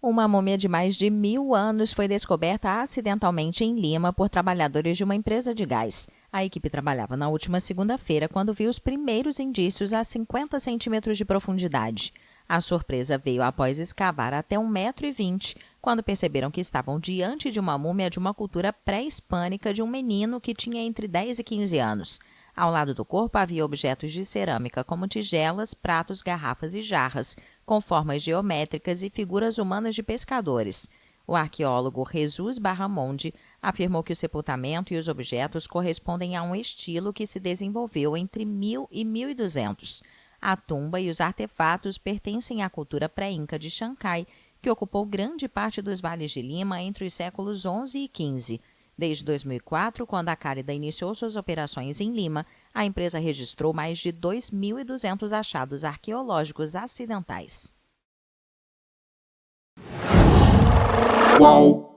Uma múmia de mais de 1.000 anos foi descoberta acidentalmente em Lima por trabalhadores de uma empresa de gás. A equipe trabalhava na última segunda-feira quando viu os primeiros indícios a 50 centímetros de profundidade. A surpresa veio após escavar até 1,20 m, quando perceberam que estavam diante de uma múmia de uma cultura pré-hispânica de um menino que tinha entre 10 e 15 anos. Ao lado do corpo havia objetos de cerâmica como tigelas, pratos, garrafas e jarras, com formas geométricas e figuras humanas de pescadores. O arqueólogo Jesus Barramonde afirmou que o sepultamento e os objetos correspondem a um estilo que se desenvolveu entre 1000 e 1200. A tumba e os artefatos pertencem à cultura pré-inca de Chancai, que ocupou grande parte dos vales de Lima entre os séculos XI e XV. Desde 2004, quando a Cálida iniciou suas operações em Lima, a empresa registrou mais de 2.200 achados arqueológicos acidentais. Qual?